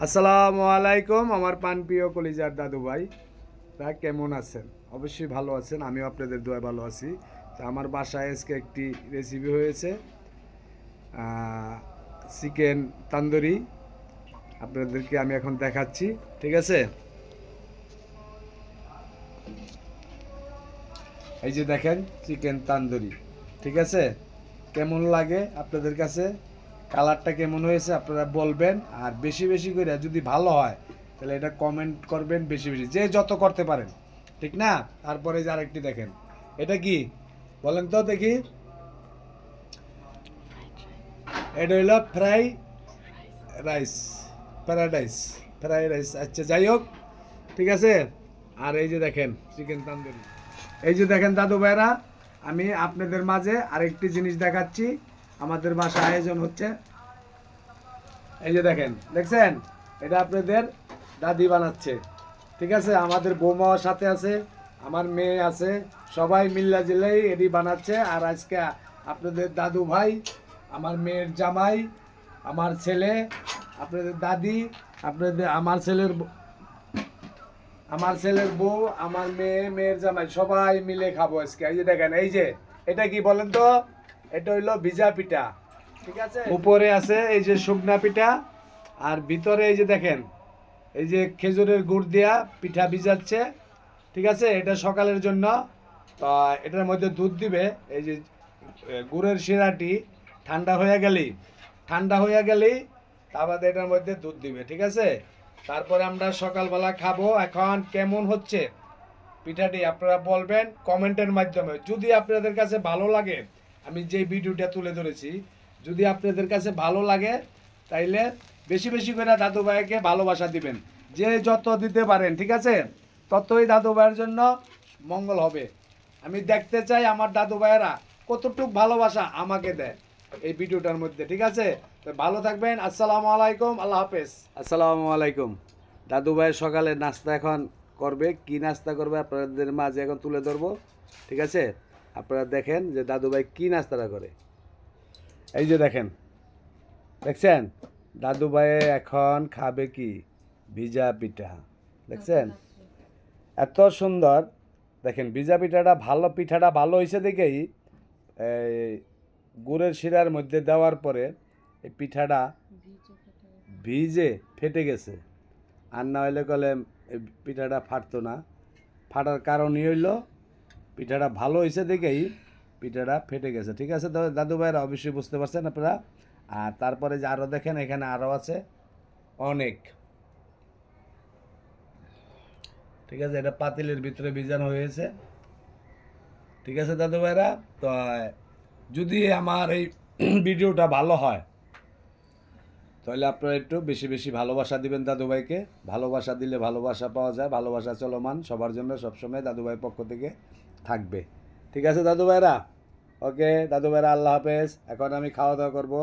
আসসালামু আলাইকুম আমার প্রাণপ্রিয় কলিজার দাদু ভাই তা কেমন আছেন? অবশ্যই ভালো আছেন, আমিও আপনাদের দোয়ায় ভালো আছি। তা আমার বাসায় আজকে একটি রেসিপি হয়েছে চিকেন তান্দুরি, আপনাদেরকে আমি এখন দেখাচ্ছি। ঠিক আছে, এই যে দেখেন চিকেন তান্দুরি। ঠিক আছে, কেমন লাগে আপনাদের কাছে, কালারটা কেমন হয়েছে আপনারা বলবেন। আর বেশি বেশি করে যদি ভালো হয় তাহলে এটা কমেন্ট করবেন, বেশি বেশি যে যত করতে পারেন, ঠিক না? তারপরে যে আরেকটি দেখেন, এটা কি বলেন তো দেখি। এটা হইল fry rice, paradise fry rice. আচ্ছা যাই হোক, ঠিক আছে। আর এই যে দেখেন চিকেন তান্দুরি, এই যে দেখেন দাদু ভাইরা, আমি আপনাদের মাঝে আরেকটি জিনিস দেখাচ্ছি। আমাদের বাসা আয়োজন হচ্ছে, এই যে দেখেন, দেখছেন? এটা আপনাদের দাদি বানাচ্ছে। ঠিক আছে, আমাদের বৌমাও সাথে আছে, আমার মেয়ে আছে, সবাই মিল্লা জিল্লাই এটি বানাচ্ছে। আর আজকে আপনাদের দাদু ভাই, আমার মেয়ের জামাই, আমার ছেলে, আপনাদের দাদি, আপনাদের আমার ছেলের বউ, আমার মেয়ে, মেয়ের জামাই, সবাই মিলে খাবো আজকে। এই যে দেখেন, এই যে এটা কি বলেন তো? এটা হইলো ভিজা পিঠা। ঠিক আছে, উপরে আছে এই যে শুকনা পিঠা, আর ভিতরে এই যে দেখেন, এই যে খেজুরের গুড় দিয়া পিঠা ভিজাচ্ছে। ঠিক আছে, এটা সকালের জন্য। এটার মধ্যে দুধ দিবে, এই যে গুড়ের শিরাটি ঠান্ডা হয়ে গেলেই তারপর এটার মধ্যে দুধ দিবে। ঠিক আছে, তারপরে আমরা সকালবেলা খাবো। এখন কেমন হচ্ছে পিঠাটি আপনারা বলবেন কমেন্টের মাধ্যমে। যদি আপনাদের কাছে ভালো লাগে, আমি যে ভিডিওটা তুলে ধরেছি, যদি আপনাদের কাছে ভালো লাগে তাইলে বেশি বেশি করে দাদু ভাইকে ভালোবাসা দিবেন, যে যত দিতে পারেন। ঠিক আছে, ততই দাদু ভাইয়ের জন্য মঙ্গল হবে। আমি দেখতে চাই আমার দাদু ভাইয়েরা কতটুক ভালোবাসা আমাকে দেয় এই ভিডিওটার মধ্যে। ঠিক আছে, তো ভালো থাকবেন। আসসালামু আলাইকুম, আল্লাহ হাফেজ। আসসালামু আলাইকুম। দাদু ভাই সকালে নাস্তা এখন করবে, কি নাস্তা করবে আপনাদের মাঝে এখন তুলে ধরবো। ঠিক আছে, আপনারা দেখেন যে দাদু ভাই কি নাস্তাটা করে। এই যে দেখেন, দেখছেন দাদু ভাই এখন খাবে কি? ভিজা পিঠা। দেখছেন এত সুন্দর। দেখেন ভিজা পিঠাটা ভালো হয়েছে দেখেই এই গুড়ের শিরার মধ্যে দেওয়ার পরে এই পিঠাটা ভিজে ফেটে গেছে। আর না হইলে কলে এই পিঠাটা ফাটতো না। ফাটার কারণই হইল পিঠাটা ভালো হয়েছে দেখেই পিঠাটা ফেটে গেছে। ঠিক আছে, তবে দাদু ভাইরা অবশ্যই বুঝতে পারছেন আপনারা। আর তারপরে যে আরও দেখেন, এখানে আরও আছে অনেক। ঠিক আছে, এটা পাতিলের ভিতরে ভিজানো হয়েছে। ঠিক আছে দাদু ভাইরা, তো যদি আমার এই ভিডিওটা ভালো হয় তাহলে আপনারা একটু বেশি বেশি ভালোবাসা দিবেন দাদু ভাইকে। ভালোবাসা দিলে ভালোবাসা পাওয়া যায়, ভালোবাসা চলমান সবার জন্য সবসময় দাদু ভাইয়ের পক্ষ থেকে থাকবে। ঠিক আছে দাদু ভাইরা, ওকে দাদু ভাইরা, আল্লাহ হাফেজ। এখন আমি খাওয়া দাওয়া করবো।